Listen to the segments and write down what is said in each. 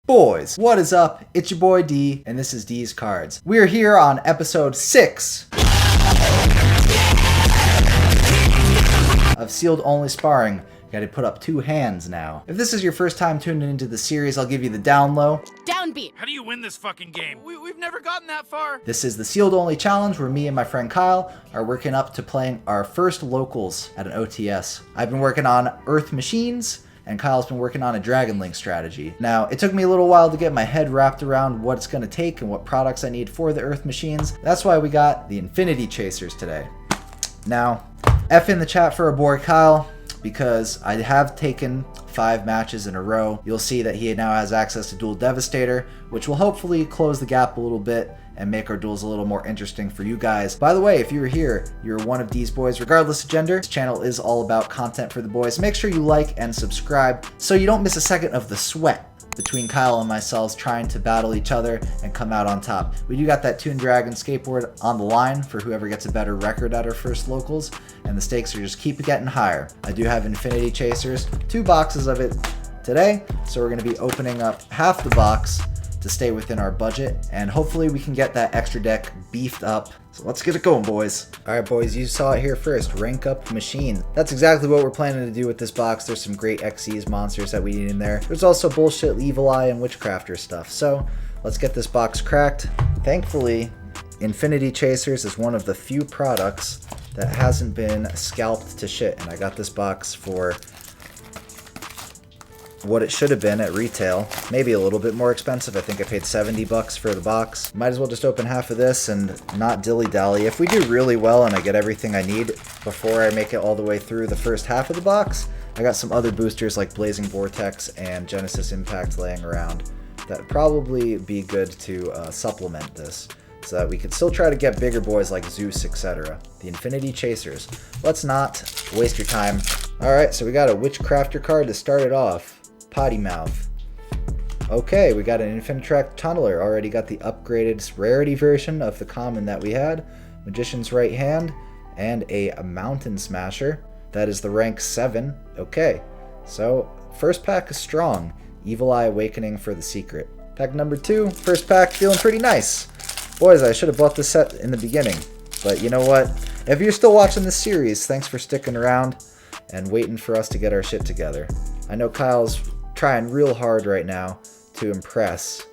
Boys, what is up? It's your boy D, and this is DeezCards. We're here on episode 6 of Sealed Only Sparring. Gotta put up 2 hands now. If this is your first time tuning into the series, I'll give you the down low. Downbeat. How do you win this fucking game? We've never gotten that far. This is the Sealed Only Challenge where me and my friend Kyle are working up to playing our first locals at an OTS. I've been working on Earth Machines, and Kyle's been working on a Dragon Link strategy. Now, it took me a little while to get my head wrapped around what it's gonna take and what products I need for the Earth Machines. That's why we got the Infinity Chasers today. Now, F in the chat for our boy Kyle, because I have taken 5 matches in a row. You'll see that he now has access to Dual Devastator, which will hopefully close the gap a little bit and make our duels a little more interesting for you guys. By the way, if you're here, you're one of these boys, regardless of gender. This channel is all about content for the boys. Make sure you like and subscribe so you don't miss a second of the sweat between Kyle and myself trying to battle each other and come out on top. We do got that Toon Dragon skateboard on the line for whoever gets a better record at our first locals, and the stakes are just keep getting higher. I do have Infinity Chasers, 2 boxes of it today, so we're gonna be opening up half the box to stay within our budget, and hopefully we can get that extra deck beefed up. So let's get it going, boys. All right, boys, you saw it here first. Rank up machine. That's exactly what we're planning to do with this box. There's some great Xyz monsters that we need in there. There's also bullshit Evil Eye and Witchcrafter stuff. So let's get this box cracked. Thankfully, Infinity Chasers is one of the few products that hasn't been scalped to shit, and I got this box for what it should have been at retail, maybe a little bit more expensive. I think I paid 70 bucks for the box. Might as well just open half of this and not dilly-dally. If we do really well and I get everything I need before I make it all the way through the first half of the box, I got some other boosters like Blazing Vortex and Genesis Impact laying around that would probably be good to supplement this, so that we could still try to get bigger boys like Zeus, etc. The Infinity Chasers. Let's not waste your time. Alright, so we got a Witchcrafter card to start it off. Potty Mouth. Okay, we got an Infinitrack Tunneler. Already got the upgraded rarity version of the common that we had. Magician's Right Hand, and a Mountain Smasher. That is the rank 7. Okay, so first pack is strong. Evil Eye Awakening for the secret. Pack number 2, first pack feeling pretty nice. Boys, I should have bought this set in the beginning, but you know what? If you're still watching this series, thanks for sticking around and waiting for us to get our shit together. I know Kyle's trying real hard right now to impress.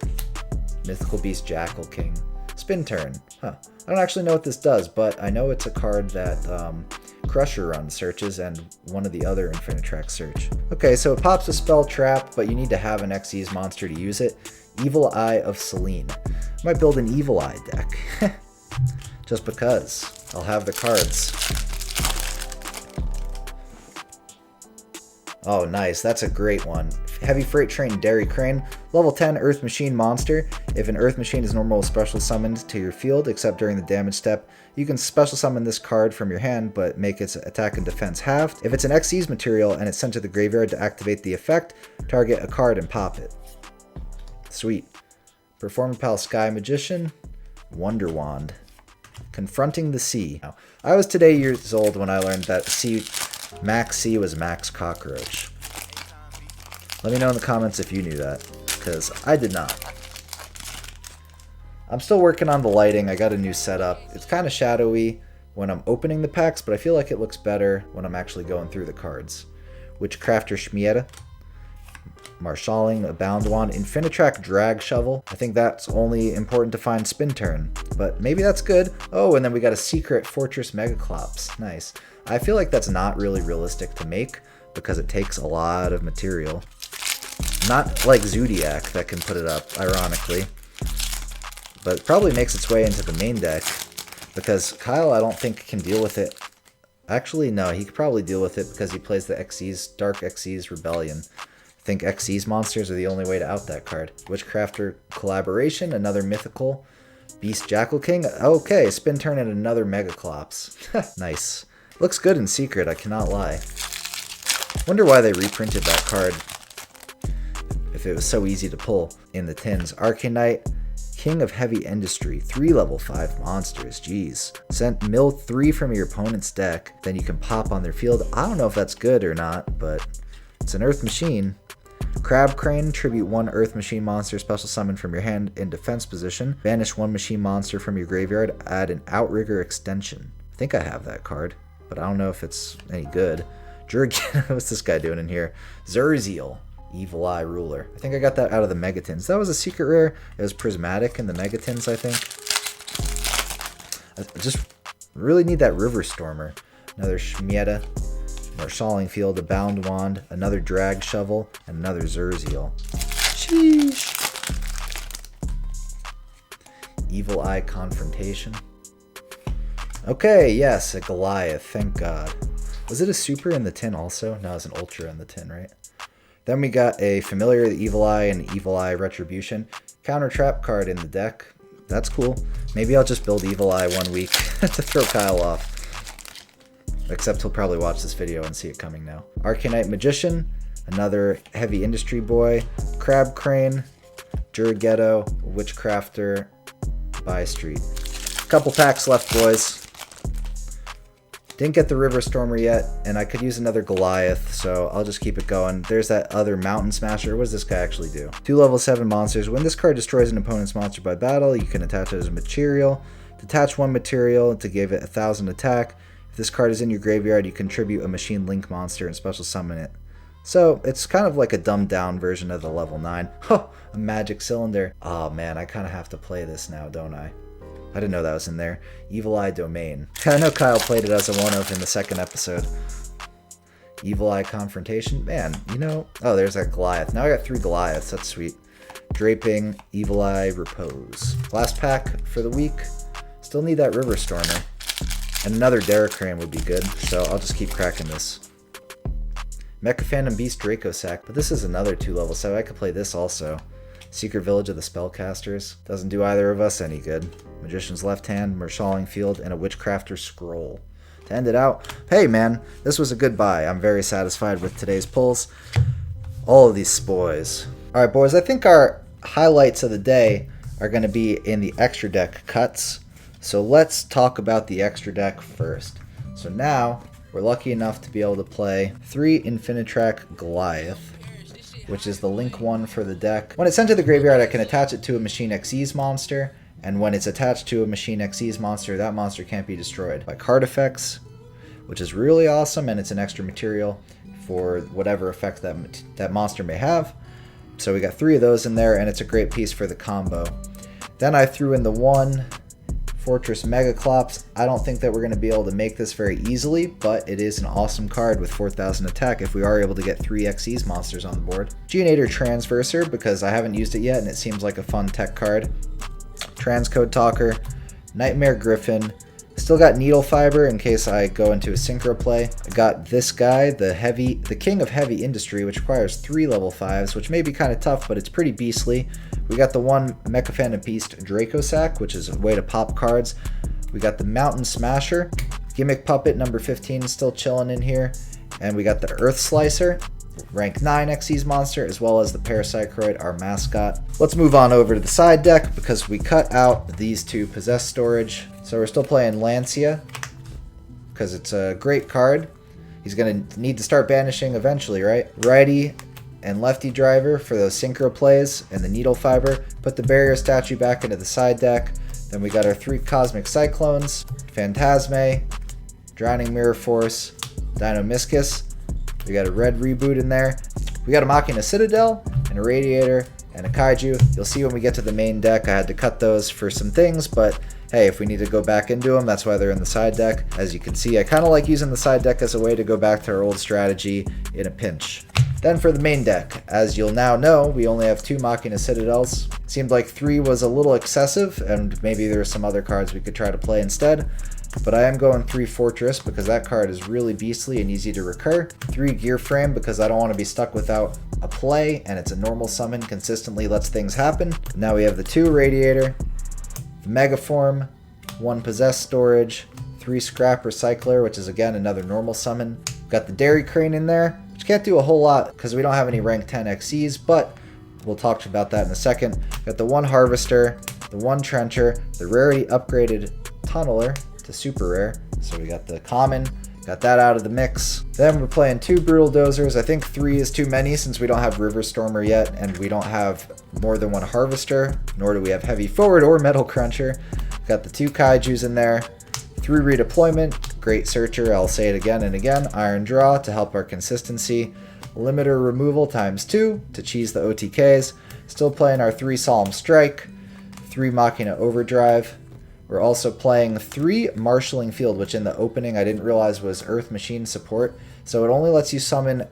Mythical Beast Jackal King. Spin turn. Huh. I don't actually know what this does, but I know it's a card that Crusher Run searches and one of the other Infinitrack search. Okay, so it pops a spell trap, but you need to have an Xyz monster to use it. Evil Eye of Selene. I might build an Evil Eye deck. Just because. I'll have the cards. Oh, nice. That's a great one. Heavy Freight Train Dairy Crane. Level 10 Earth Machine monster. If an Earth Machine is normal special summoned to your field, except during the damage step, you can special summon this card from your hand, but make its attack and defense halved. If it's an Xyz material and it's sent to the graveyard to activate the effect, target a card and pop it. Sweet. Performapal Sky Magician. Wonder Wand. Confronting the Sea. Now, I was today years old when I learned that Max C was Max Cockroach. Let me know in the comments if you knew that, because I did not. I'm still working on the lighting. I got a new setup. It's kind of shadowy when I'm opening the packs, but I feel like it looks better when I'm actually going through the cards. Witchcrafter Schmiera. Marshalling, a Bound Wand, Infinitrack Drag Shovel. I think that's only important to find Spin Turn, but maybe that's good. Oh, and then we got a Secret Fortress Megaclops. Nice. I feel like that's not really realistic to make because it takes a lot of material. Not like Zodiac that can put it up, ironically. But it probably makes its way into the main deck because Kyle, I don't think, can deal with it. Actually, no, he could probably deal with it because he plays the Xyz, Dark Xyz Rebellion. I think Xyz monsters are the only way to out that card. Witchcrafter Collaboration, another mythical. Beast Jackal King. Okay, Spin Turn and another Megaclops. Nice. Looks good in secret, I cannot lie. Wonder why they reprinted that card if it was so easy to pull in the tins. Arcanite, King of Heavy Industry, 3 level 5 monsters, jeez. Mill 3 from your opponent's deck, then you can pop on their field. I don't know if that's good or not, but it's an Earth Machine. Crab Crane, tribute 1 Earth Machine monster special summon from your hand in defense position. Banish 1 machine monster from your graveyard, add an Outrigger extension. I think I have that card, but I don't know if it's any good. What's this guy doing in here? Zerziel, Evil Eye Ruler. I think I got that out of the Megatins. That was a secret rare. It was prismatic in the Megatins, I think. I just really need that River Stormer. Another Shmieta, Marshalling Field, a Bound Wand, another Drag Shovel, and another Zerziel. Sheesh. Evil Eye Confrontation. Okay, yes, a Goliath, thank God. Was it a super in the tin also? No, it was an ultra in the tin, right? Then we got a Familiar, the Evil Eye, and Evil Eye Retribution. Counter Trap card in the deck. That's cool. Maybe I'll just build Evil Eye 1 week to throw Kyle off. Except he'll probably watch this video and see it coming now. Arcanite Magician, another Heavy Industry Boy, Crab Crane, Yugioh, Witchcrafter, Buy Street. Couple packs left, boys. Didn't get the River Stormer yet, and I could use another Goliath, so I'll just keep it going. There's that other Mountain Smasher. What does this guy actually do? 2 level 7 monsters. When this card destroys an opponent's monster by battle, you can attach it as a material. Detach 1 material to give it 1,000 attack. If this card is in your graveyard, you contribute a Machine Link monster and special summon it. So it's kind of like a dumbed down version of the level 9. Oh, a Magic Cylinder. Oh man, I kind of have to play this now, don't I? I didn't know that was in there. Evil Eye Domain. I know Kyle played it as a 1-of in the 2nd episode. Evil Eye Confrontation. Man, you know... Oh, there's that Goliath. Now I got 3 Goliaths. That's sweet. Draping, Evil Eye, Repose. Last pack for the week. Still need that River Stormer. And another Derricrane would be good, so I'll just keep cracking this. Mecha Phantom Beast Dracosack. But this is another 2 level, so I could play this also. Secret Village of the Spellcasters. Doesn't do either of us any good. Magician's Left Hand, Marshalling Field, and a Witchcrafter Scroll. To end it out, hey man, this was a good buy. I'm very satisfied with today's pulls. All of these spoils. Alright boys, I think our highlights of the day are going to be in the extra deck cuts. So let's talk about the extra deck first. So now, we're lucky enough to be able to play 3 Infinitrack Goliath, which is the link 1 for the deck. When it's sent to the graveyard, I can attach it to a Machine Xyz monster, and when it's attached to a Machine Xyz monster, that monster can't be destroyed by card effects, which is really awesome, and it's an extra material for whatever effect that monster may have. So we got 3 of those in there, and it's a great piece for the combo. Then I threw in the 1 Fortress Megaclops. I don't think that we're going to be able to make this very easily, but it is an awesome card with 4,000 attack if we are able to get 3 Xyz monsters on the board. Geonator Transverser, because I haven't used it yet and it seems like a fun tech card. Transcode Talker, Nightmare Griffin. Still got Needle Fiber in case I go into a synchro play. I got this guy, the King of Heavy Industry, which requires 3 level 5s, which may be kind of tough, but it's pretty beastly. We got the 1 Mecha Phantom Beast Dracosack, which is a way to pop cards. We got the Mountain Smasher. Gimmick Puppet number 15 is still chilling in here. And we got the Earth Slicer, rank 9 Xyz monster, as well as the Parapsychroid, our mascot. Let's move on over to the side deck because we cut out these 2 Possess Storage. So we're still playing Lancia because it's a great card. He's going to need to start banishing eventually, right? Righty and Lefty Driver for those synchro plays and the Needle Fiber. Put the Barrier Statue back into the side deck. Then we got our 3 Cosmic Cyclones, Phantasme, Drowning Mirror Force, Dino-Miscus. We got a red Reboot in there. We got a Machina Citadel and a Radiator and a Kaiju. You'll see when we get to the main deck, I had to cut those for some things, but hey, if we need to go back into them, that's why they're in the side deck. As you can see, I kind of like using the side deck as a way to go back to our old strategy in a pinch. Then for the main deck, as you'll now know, we only have 2 Machina Citadels. Seemed like 3 was a little excessive, and maybe there are some other cards we could try to play instead. But I am going 3 Fortress because that card is really beastly and easy to recur. 3 Gear Frame because I don't want to be stuck without a play, and it's a normal summon, consistently lets things happen. Now we have the 2 Radiator, the Megaform, 1 Possess Storage, 3 Scrap Recycler, which is again another normal summon. We've got the Dairy Crane in there, which can't do a whole lot because we don't have any rank 10 Xyz, but we'll talk about that in a second. We've got the 1 Harvester, the 1 Trencher, the rarity upgraded Tunneler to super rare. So we got the common Got that out of the mix. Then we're playing 2 Brutal Dozers. I think 3 is too many since we don't have River Stormer yet, and we don't have more than 1 Harvester, nor do we have Heavy Forward or Metal Cruncher. Got the 2 Kaijus in there. 3 Redeployment, Great Searcher, I'll say it again and again. Iron Draw to help our consistency. Limiter Removal ×2 to cheese the OTKs. Still playing our 3 Solemn Strike. 3 Machina Overdrive. We're also playing 3 Marshalling Field, which in the opening I didn't realize was Earth Machine support. So it only lets you summon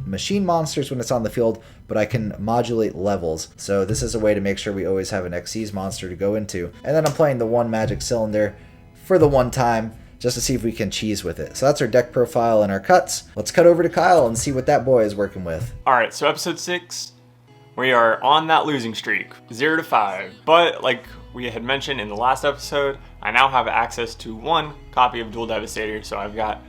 machine monsters when it's on the field, but I can modulate levels. So this is a way to make sure we always have an Xyz monster to go into. And then I'm playing the 1 Magic Cylinder for the 1 time, just to see if we can cheese with it. So that's our deck profile and our cuts. Let's cut over to Kyle and see what that boy is working with. All right, so episode 6, we are on that losing streak, 0 to 5. But like we had mentioned in the last episode, I now have access to 1 copy of Dual Devastator, so I've got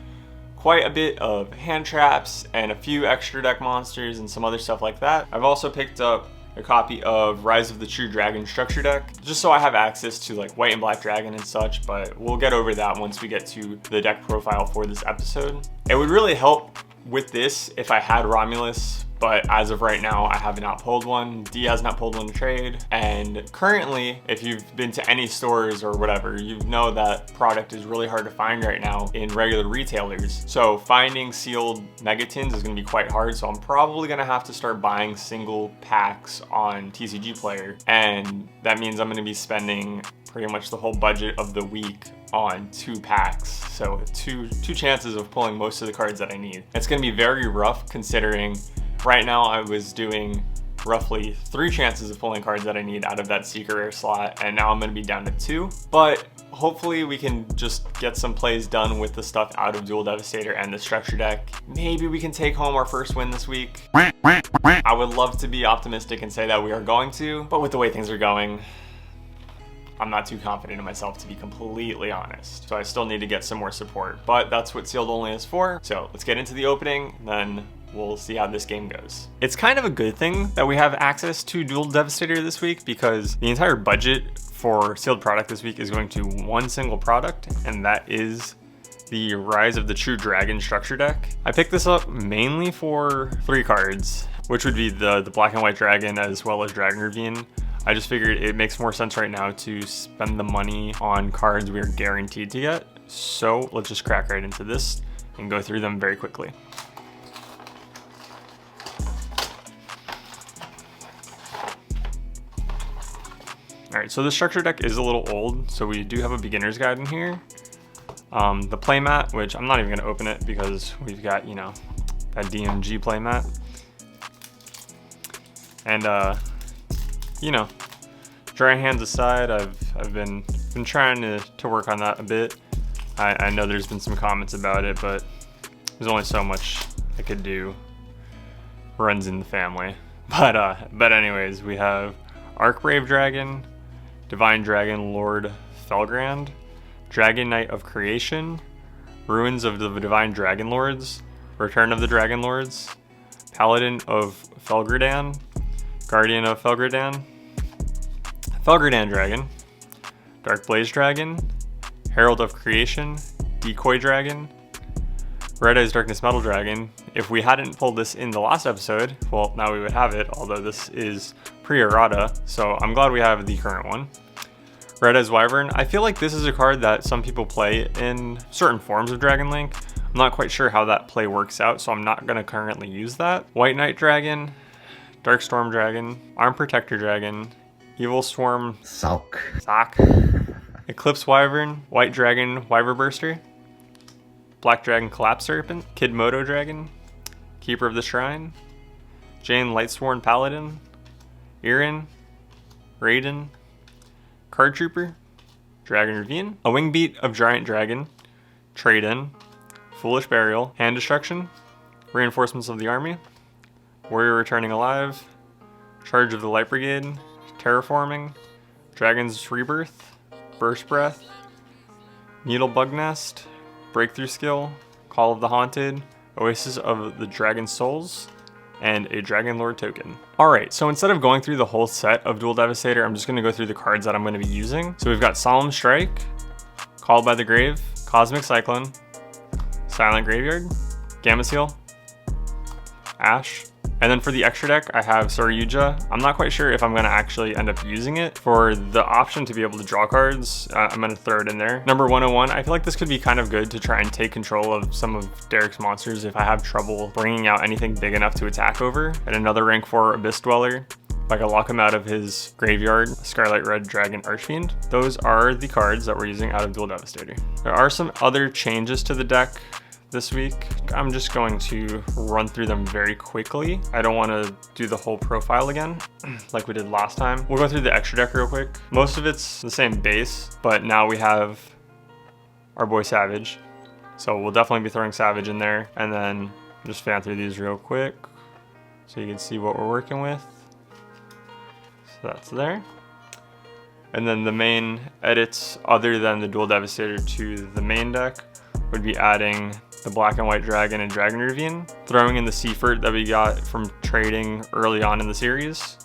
quite a bit of hand traps and a few extra deck monsters and some other stuff like that. I've also picked up a copy of Rise of the True Dragon structure deck, just so I have access to like White and Black Dragon and such, but we'll get over that once we get to the deck profile for this episode. It would really help with this if I had Romulus, but as of right now, I have not pulled one. D has not pulled one to trade. And currently, if you've been to any stores or whatever, you know that product is really hard to find right now in regular retailers. So finding sealed Megatins is gonna be quite hard. So I'm probably gonna have to start buying single packs on TCG Player. And that means I'm gonna be spending pretty much the whole budget of the week on 2 packs. So two chances of pulling most of the cards that I need. It's gonna be very rough considering right now I was doing roughly 3 chances of pulling cards that I need out of that Secret Rare slot, and now I'm gonna be down to 2. But hopefully we can just get some plays done with the stuff out of Dual Devastator and the structure deck. Maybe we can take home our first win this week. I would love to be optimistic and say that we are going to, but with the way things are going, I'm not too confident in myself, to be completely honest. So I still need to get some more support, but that's what Sealed Only is for. So let's get into the opening, then we'll see how this game goes. It's kind of a good thing that we have access to Dual Devastator this week, because the entire budget for sealed product this week is going to 1 single product, and that is the Rise of the True Dragon structure deck. I picked this up mainly for 3 cards, which would be the Black and White Dragon as well as Dragon Ravine. I just figured it makes more sense right now to spend the money on cards we are guaranteed to get. So let's just crack right into this and go through them very quickly. All right, so the structure deck is a little old, so we do have a beginner's guide in here. The playmat, which I'm not even gonna open it because we've got, you know, that DMG playmat. And you know, dry hands aside, I've been trying to work on that a bit. I know there's been some comments about it, but there's only so much I could do. Runs in the family. But anyways, we have Archbrave Dragon, Divine Dragon Lord Felgrand, Dragon Knight of Creation, Ruins of the Divine Dragon Lords, Return of the Dragon Lords, Paladin of Felgradan, Guardian of Felgradan, Felgradan Dragon, Dark Blaze Dragon, Herald of Creation, Decoy Dragon, Red Eyes Darkness Metal Dragon. If we hadn't pulled this in the last episode, well, now we would have it, although this is pre-errata, so I'm glad we have the current one. Red Eyes Wyvern. I feel like this is a card that some people play in certain forms of Dragon Link. I'm not quite sure how that play works out, so I'm not going to currently use that. White Knight Dragon, Dark Storm Dragon, Arm Protector Dragon, Evil Swarm Sock. Eclipse Wyvern, White Dragon Wyverburster, Black Dragon Collapse Serpent, Kid Moto Dragon, Keeper of the Shrine, Jane Lightsworn Paladin, Irin, Raiden, Card Trooper, Dragon Ravine, a Wingbeat of Giant Dragon, Trade-In, Foolish Burial, Hand Destruction, Reinforcements of the Army, Warrior Returning Alive, Charge of the Light Brigade, Terraforming, Dragon's Rebirth, Burst Breath, Needle Bug Nest, Breakthrough Skill, Call of the Haunted, Oasis of the Dragon Souls, and a Dragon Lord token. Alright, so instead of going through the whole set of Dual Devastator, I'm just going to go through the cards that I'm going to be using. So we've got Solemn Strike, Called by the Grave, Cosmic Cyclone, Silent Graveyard, Gamma Seal, Ash. And then for the extra deck, I have Yugioh. I'm not quite sure if I'm gonna actually end up using it. For the option to be able to draw cards, I'm gonna throw it in there. Number 101, I feel like this could be kind of good to try and take control of some of Derek's monsters if I have trouble bringing out anything big enough to attack over. And another rank 4 Abyss Dweller. If I can lock him out of his graveyard, Scarlet Red Dragon Archfiend. Those are the cards that we're using out of Dual Devastator. There are some other changes to the deck this week. I'm just going to run through them very quickly. I don't want to do the whole profile again like we did last time. We'll go through the extra deck real quick. Most of it's the same base, but now we have our boy Savage. So we'll definitely be throwing Savage in there, and then just fan through these real quick so you can see what we're working with. So that's there. And then the main edits other than the Dual Devastator to the main deck would be adding the Black and White Dragon and Dragon Ravine, throwing in the Seafort that we got from trading early on in the series,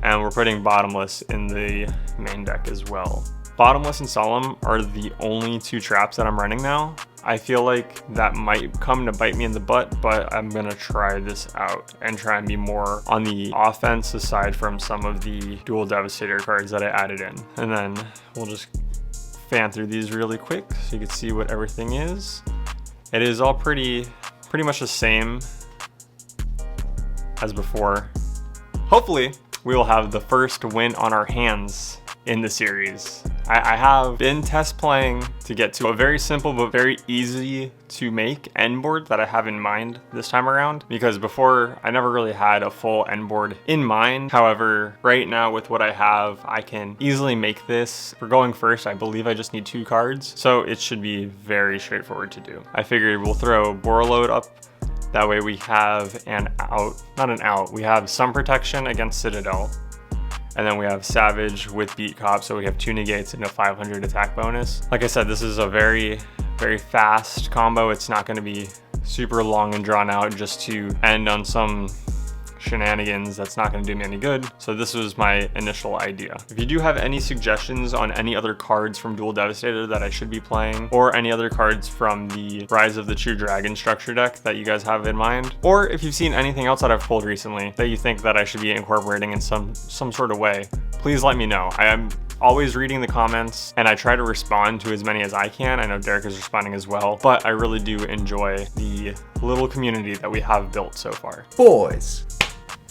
and we're putting Bottomless in the main deck as well. Bottomless and Solemn are the only two traps that I'm running now. I feel like that might come to bite me in the butt, but I'm gonna try this out and try and be more on the offense aside from some of the Dual Devastator cards that I added in. And then we'll just fan through these really quick so you can see what everything is. It is all pretty much the same as before. Hopefully, we will have the first win on our hands in the series. I have been test playing to get to a very simple but very easy to make end board that I have in mind this time around, because before I never really had a full end board in mind. However, right now with what I have, I can easily make this. For going first, I believe I just need 2 cards, so it should be very straightforward to do. I figured we'll throw Borreload up. That way we have we have some protection against Citadel. And then we have Savage with Beat Cop, so we have 2 negates and a 500 attack bonus. Like I said, this is a very, very fast combo. It's not going to be super long and drawn out just to end on some shenanigans. That's not going to do me any good. So this was my initial idea. If you do have any suggestions on any other cards from Dual Devastator that I should be playing, or any other cards from the Rise of the True Dragon structure deck that you guys have in mind, or if you've seen anything else that I've pulled recently that you think that I should be incorporating in some sort of way, please let me know. I am always reading the comments and I try to respond to as many as I can. I know Derek is responding as well, but I really do enjoy the little community that we have built so far. Boys,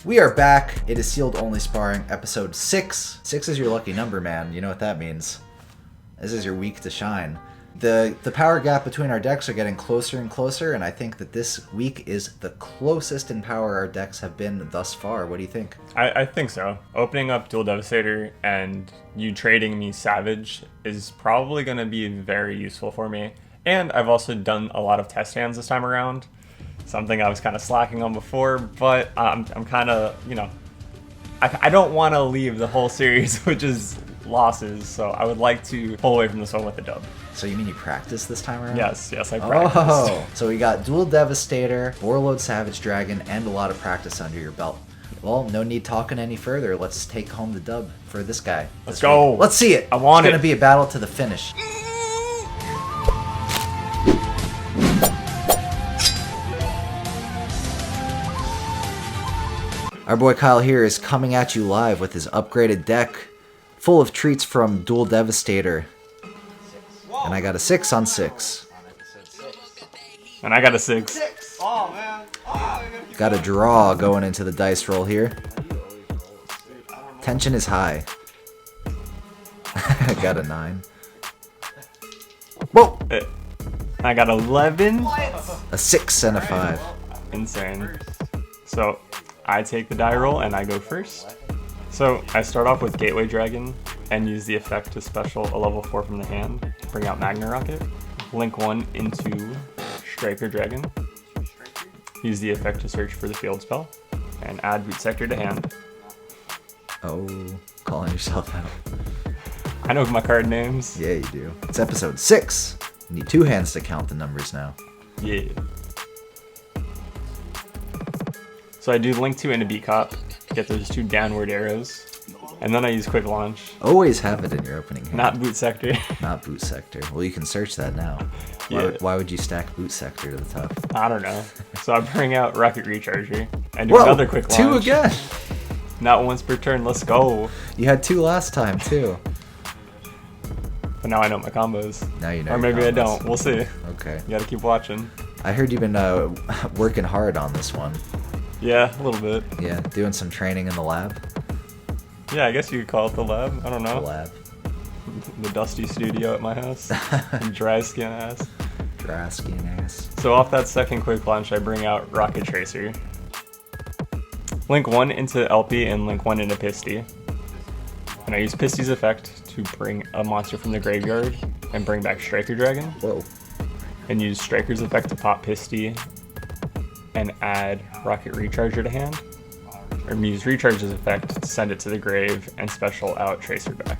we are back. It is Sealed Only Sparring, episode 6. 6 is your lucky number, man. You know what that means. This is your week to shine. The power gap between our decks are getting closer and closer, and I think that this week is the closest in power our decks have been thus far. What do you think? I think so. Opening up Dual Devastator and you trading me Savage is probably going to be very useful for me. And I've also done a lot of test hands this time around. Something I was kind of slacking on before, but I'm kind of, I don't want to leave the whole series, which is losses, so I would like to pull away from this one with a dub. So you mean you practiced this time around? Yes, I practiced. Oh, so we got Dual Devastator, Borreload Savage Dragon, and a lot of practice under your belt. Well, no need talking any further. Let's take home the dub for this guy. Let's go. Let's see it. I want it. It's going to be a battle to the finish. Our boy Kyle here is coming at you live with his upgraded deck, full of treats from Dual Devastator. And I got a 6 on 6. And I got a 6. Oh, man. Got a draw going into the dice roll here. Tension is high. I got a 9. Whoa! I got 11. A 6 and a 5. Insane. So I take the die roll and I go first. So I start off with Gateway Dragon and use the effect to special a level 4 from the hand. Bring out Magna Rocket. Link 1 into Striker Dragon. Use the effect to search for the field spell. And add Boot Sector to hand. Oh, calling yourself out. I know my card names. Yeah, you do. It's episode 6. You need 2 hands to count the numbers now. Yeah. So I do Link 2 into Beat Cop. Get those 2 downward arrows. And then I use quick launch. Always have it in your opening hand. Not boot sector. Not boot sector. Well, you can search that now. Yeah. Why would you stack boot sector to the top? I don't know. So I bring out Rocket Recharger and do Whoa, another quick launch. 2 again. Not once per turn. Let's go. You had 2 last time too. But now I know my combos. Now you know. Or your maybe I combos. don't. We'll see. Okay. You gotta keep watching. I heard you've been working hard on this one. Yeah, a little bit. Yeah, doing some training in the lab. Yeah, I guess you could call it the lab. I don't know. The lab. The dusty studio at my house. Dry skin ass. Dry skin ass. So off that second quick launch, I bring out Rocket Tracer. Link 1 into LP and link 1 into Pisty. And I use Pisty's effect to bring a monster from the graveyard and bring back Striker Dragon. Whoa. And use Striker's effect to pop Pisty and add Rocket Recharger to hand. Or use Recharge's effect to send it to the grave and special out Tracer back.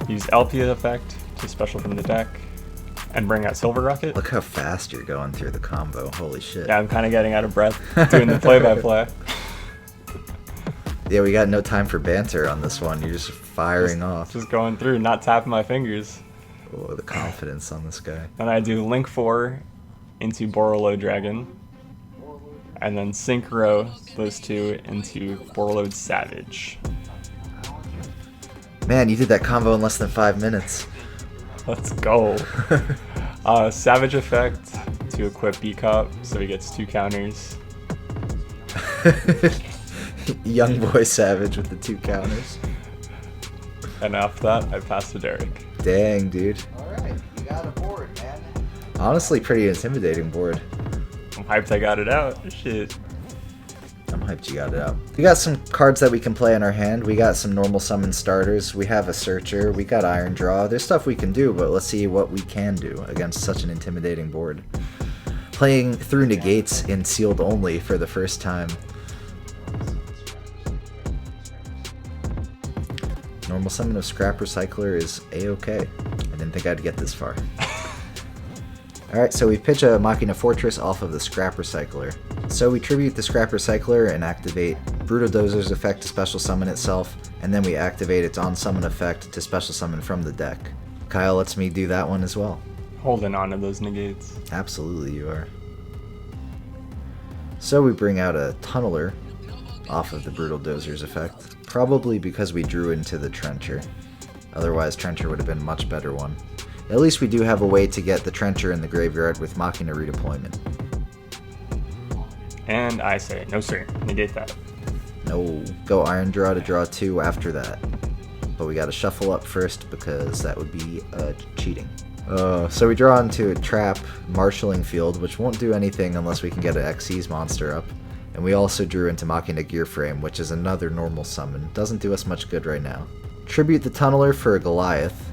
Use LP effect to special from the deck and bring out Silver Rocket. Look how fast you're going through the combo. Holy shit. Yeah, I'm kind of getting out of breath doing the play-by-play. Yeah, we got no time for banter on this one. You're just firing off. Just going through, not tapping my fingers. Oh, the confidence on this guy. And I do Link 4 into Borreload Dragon. And then synchro those two into Borreload Savage. Man, you did that combo in less than 5 minutes. Let's go. Savage effect to equip B-Cop, so he gets 2 counters. Young boy Savage with the 2 counters. And after that, I pass to Derek. Dang, dude. Alright, you got a board, man. Honestly, pretty intimidating board. I'm hyped I got it out. Shit. I'm hyped you got it out. We got some cards that we can play in our hand. We got some normal summon starters. We have a searcher. We got Iron Draw. There's stuff we can do, but let's see what we can do against such an intimidating board. Playing through negates in sealed only for the first time. Normal summon of Scrap Recycler is a-okay. I didn't think I'd get this far. Alright, so we pitch a Machina Fortress off of the Scrap Recycler. So we tribute the Scrap Recycler and activate Brutal Dozer's effect to special summon itself, and then we activate its on-summon effect to special summon from the deck. Kyle lets me do that one as well. Holding on to those negates. Absolutely you are. So we bring out a Tunneler off of the Brutal Dozer's effect, probably because we drew into the Trencher. Otherwise Trencher would have been a much better one. At least we do have a way to get the Trencher in the graveyard with Machina Redeployment. And I say, no sir, negate that. No, go Iron Draw to draw 2 after that. But we gotta shuffle up first because that would be cheating. So we draw into a trap, Marshalling Field, which won't do anything unless we can get an Xyz monster up. And we also drew into Machina Gearframe, which is another normal summon. Doesn't do us much good right now. Tribute the Tunneler for a Goliath.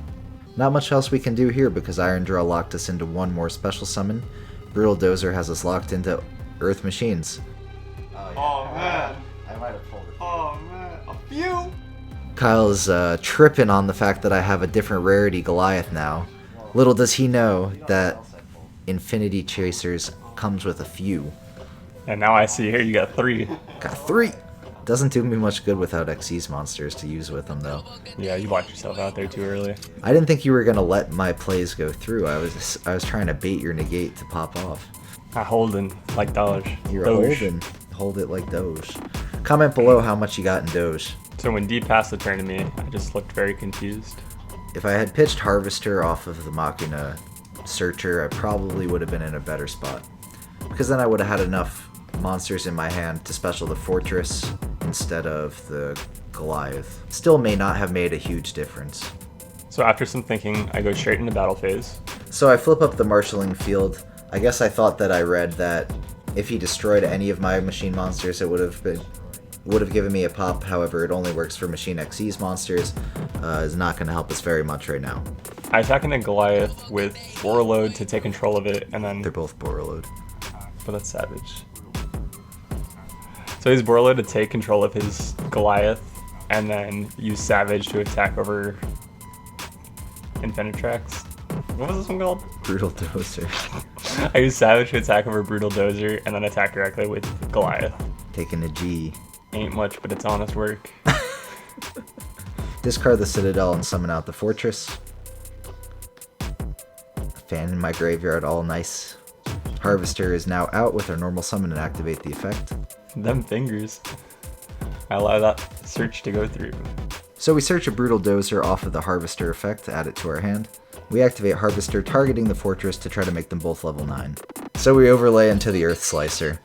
Not much else we can do here because Iron Draw locked us into one more special summon. Brutal Dozer has us locked into Earth Machines. Oh man. I might have pulled it. Oh man, a few. Kyle's tripping on the fact that I have a different rarity Goliath now. Little does he know that Infinity Chasers comes with a few. And now I see here you got 3. Got 3! Doesn't do me much good without Xyz monsters to use with them though. Yeah, you bought yourself out there too early. I didn't think you were gonna let my plays go through. I was trying to bait your negate to pop off. I holding like Doge. You're Doge. holding. Hold it like Doge. Comment below how much you got in Doge. So when D passed the turn to me, I just looked very confused. If I had pitched Harvester off of the Machina Searcher, I probably would have been in a better spot. Because then I would have had enough monsters in my hand to special the Fortress instead of the Goliath. Still may not have made a huge difference. So after some thinking, I go straight into battle phase. So I flip up the Marshalling Field. I guess I thought that I read that if he destroyed any of my machine monsters, it would have given me a pop. However, it only works for Machine Xyz monsters. Is not going to help us very much right now. I attack into Goliath with Warlord to take control of it, and then... They're both Borreload. But that's Savage. So he's Warlord to take control of his Goliath, and then use Savage to attack over Infinitrax. What was this one called? Brutal Dozer. I use Savage to attack over Brutal Dozer, and then attack directly with Goliath. Taking a G. Ain't much, but it's honest work. Discard the Citadel and summon out the Fortress. Fan in my graveyard, all nice. Harvester is now out with our normal summon and activate the effect. Them fingers. I allow that search to go through. So we search a Brutal Dozer off of the Harvester effect, add it to our hand. We activate Harvester, targeting the Fortress to try to make them both level 9. So we overlay into the Earth Slicer.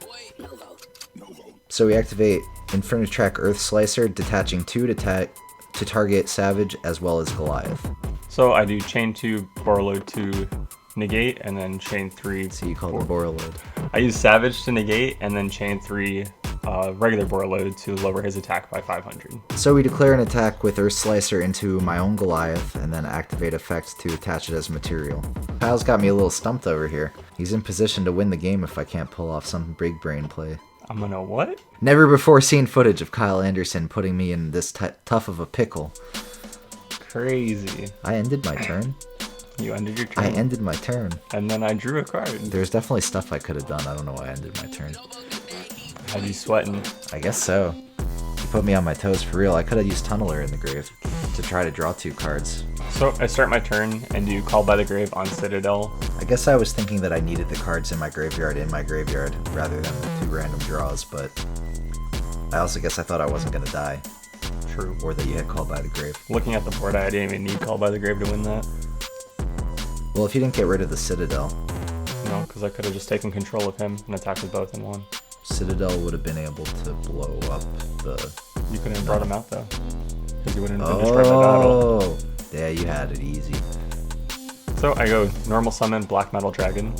So we activate Infinitrack Earth Slicer, detaching 2 to target Savage as well as Goliath. So I do chain 2, Borreload 2, negate, and then chain 3. So you call it Borreload. I use Savage to negate, and then chain 3 regular Borreload to lower his attack by 500. So we declare an attack with Earth Slicer into my own Goliath, and then activate effects to attach it as material. Kyle's got me a little stumped over here. He's in position to win the game if I can't pull off some big brain play. I'm gonna what? Never before seen footage of Kyle Anderson putting me in this tough of a pickle. Crazy. I ended my turn. You ended your turn. I ended my turn. And then I drew a card. There's definitely stuff I could have done. I don't know why I ended my turn. Had you sweating? I guess so. You put me on my toes for real. I could have used Tunneler in the grave to try to draw 2 cards. So I start my turn and do Call by the Grave on Citadel. I guess I was thinking that I needed the cards in my graveyard rather than the 2 random draws, but I also guess I thought I wasn't going to die. True. Or that you had Called by the Grave. Looking at the board, I didn't even need Call by the Grave to win that. Well, if you didn't get rid of the Citadel. No, because I could have just taken control of him and attacked with both in one. Citadel would have been able to blow up the... You couldn't have brought him out though. Because you wouldn't have been destroyed by battle. Oh! Yeah, you had it easy. So I go normal summon Black Metal Dragon.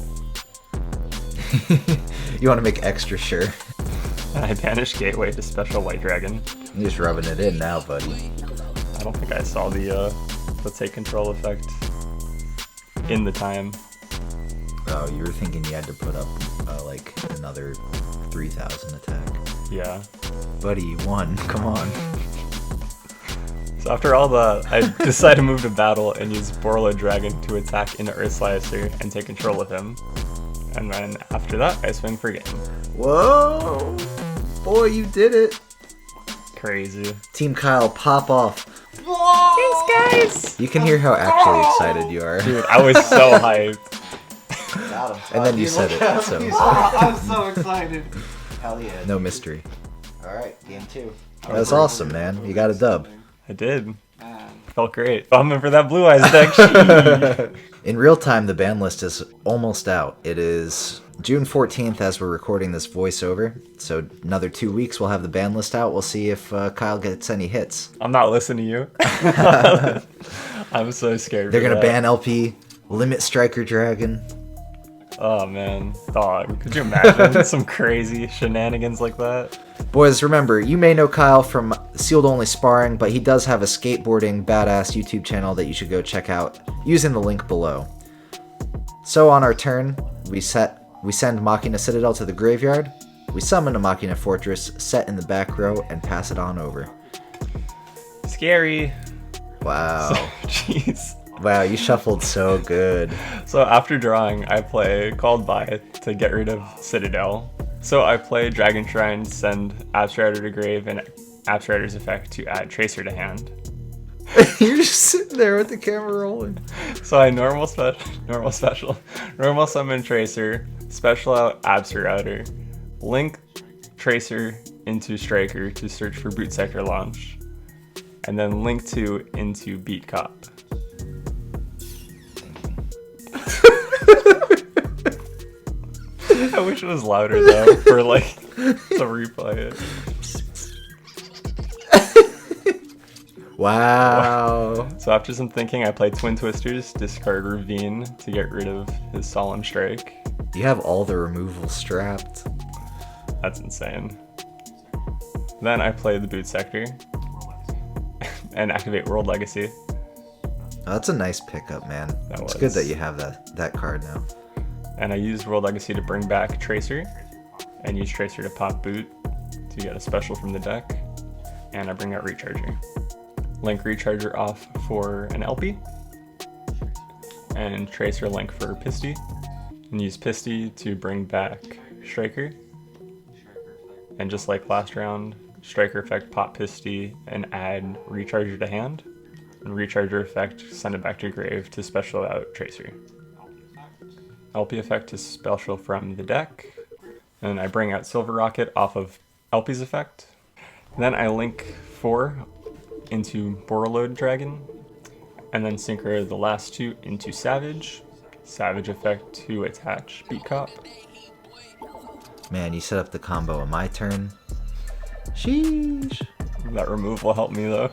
You want to make extra sure. I banish Gateway to special White Dragon. You're just rubbing it in now, buddy. I don't think I saw the take control effect in the time. Oh, you were thinking you had to put up like another 3,000 attack. Yeah. Buddy, you won. Come on. So after all that, I decide to move to battle and use Borreload Dragon to attack into Earth Slicer and take control of him. And then after that, I swing for game. Whoa! Boy, you did it! Crazy. Team Kyle, pop off. Thanks, guys! You can hear how actually excited you are. Dude, I was so hyped. Got him. And then you said it, so... I'm so excited. Hell yeah. No mystery. Alright, game 2. That was awesome, man. You got a dub. I did. Man. Felt great. Bumming for that Blue Eyes deck. In real time, the ban list is almost out. It is June 14th as we're recording this voiceover. So another 2 weeks, we'll have the ban list out. We'll see if Kyle gets any hits. I'm not listening to you. I'm so scared. They're going to ban LP, limit Striker Dragon. Oh, man. Dog. Could you imagine some crazy shenanigans like that? Boys, remember, you may know Kyle from Sealed Only Sparring, but he does have a skateboarding badass YouTube channel that you should go check out using the link below. So on our turn, we send Machina Citadel to the graveyard, we summon a Machina Fortress, set in the back row, and pass it on over. Scary. Wow. Jeez. Wow, you shuffled so good. So after drawing, I play Called By to get rid of Citadel. So I play Dragon Shrine, send Abstrider to grave, and Abstrider's effect to add Tracer to hand. You're just sitting there with the camera rolling. So I normal summon Tracer, special out Abstrider, link Tracer into Striker to search for Boot Sector launch, and then link 2 into Beat Cop. I wish it was louder though, for like to replay it. Wow. So after some thinking, I play Twin Twisters, discard Ravine to get rid of his Solemn Strike. You have all the removal strapped. That's insane. Then I play the Boot Sector and activate World Legacy. Oh, that's a nice pickup, man. It's good was. that you have that card now. And I use World Legacy to bring back Tracer and use Tracer to pop Boot to get a special from the deck. And I bring out Recharger. Link Recharger off for an LP. And Tracer link for Pisty. And use Pisty to bring back Striker. And just like last round, Striker effect pop Pisty and add Recharger to hand. and recharge your effect, send it back to your grave to special out Tracer. LP effect is special from the deck, and I bring out Silver Rocket off of LP's effect. Then I link 4 into Borreload Dragon, and then synchro the last 2 into Savage. Savage effect to attach Beat Cop. Man, you set up the combo on my turn. Sheesh. That removal helped me though.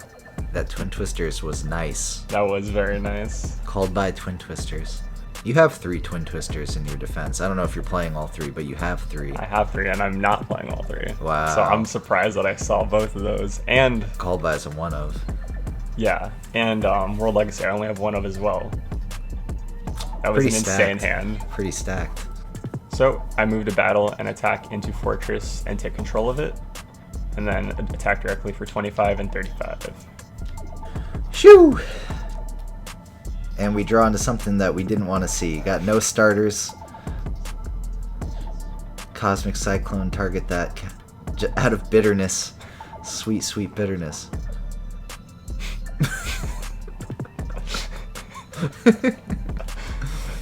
That Twin Twisters was nice. That was very nice. Called by Twin Twisters. You have 3 Twin Twisters in your defense. I don't know if you're playing all 3, but you have 3. I have 3 and I'm not playing all 3. Wow. So I'm surprised that I saw both of those. And Called by is a 1 of. yeah, and World Legacy I only have 1 of as well. That was Pretty an stacked. insane hand. Pretty stacked. So I move to battle and attack into Fortress and take control of it, and then attack directly for 25 and 35. Shoo! And we draw into something that we didn't want to see. Got no starters. Cosmic Cyclone, target that out of bitterness. Sweet, sweet bitterness.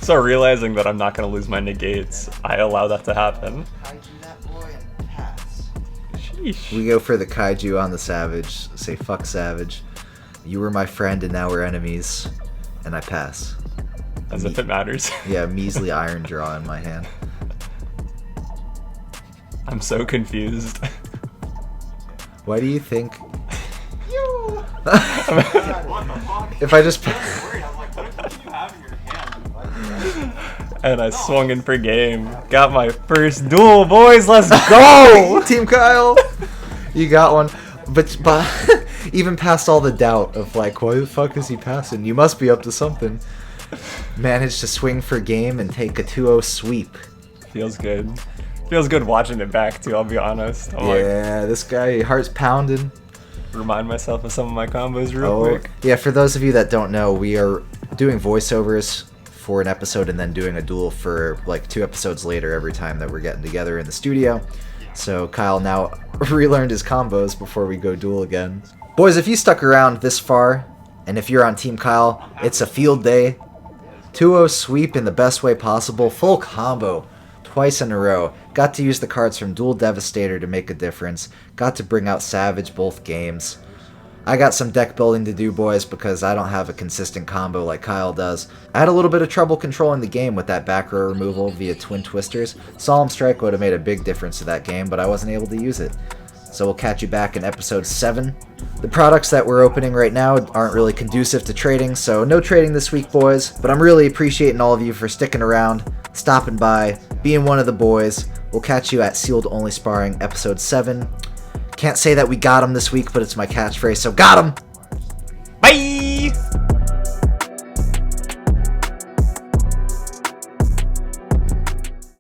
So realizing that I'm not going to lose my negates, I allow that to happen. Kaiju that boy and pass. Sheesh. We go for the kaiju on the Savage. Say fuck Savage. You were my friend and now we're enemies. And I pass. As if it matters. Yeah, measly iron draw in my hand. I'm so confused. Why do you think What the fuck? if I just I'm like, what do you have in your hand? And I swung in for game. Got my first duel, boys. Let's go! Team Kyle, you got one. But even past all the doubt of like, why the fuck is he passing? You must be up to something. Managed to swing for game and take a 2-0 sweep. Feels good. Feels good watching it back too, I'll be honest. I'm Yeah, this guy, heart's pounding. remind myself of some of my combos real quick. Yeah, for those of you that don't know, we are doing voiceovers for an episode and then doing a duel for like 2 episodes later every time that we're getting together in the studio. So Kyle now relearned his combos before we go duel again. Boys, if you stuck around this far, and if you're on Team Kyle, it's a field day. 2-0 sweep in the best way possible, full combo, twice in a row. Got to use the cards from Duel Devastator to make a difference. Got to bring out Savage both games. I got some deck building to do, boys, because I don't have a consistent combo like Kyle does. I had a little bit of trouble controlling the game with that back row removal via Twin Twisters. Solemn Strike would have made a big difference to that game, but I wasn't able to use it. So we'll catch you back in episode 7. The products that we're opening right now aren't really conducive to trading, so no trading this week, boys. But I'm really appreciating all of you for sticking around, stopping by, being one of the boys. We'll catch you at Sealed Only Sparring episode 7. Can't say that we got him this week, but it's my catchphrase, so got him!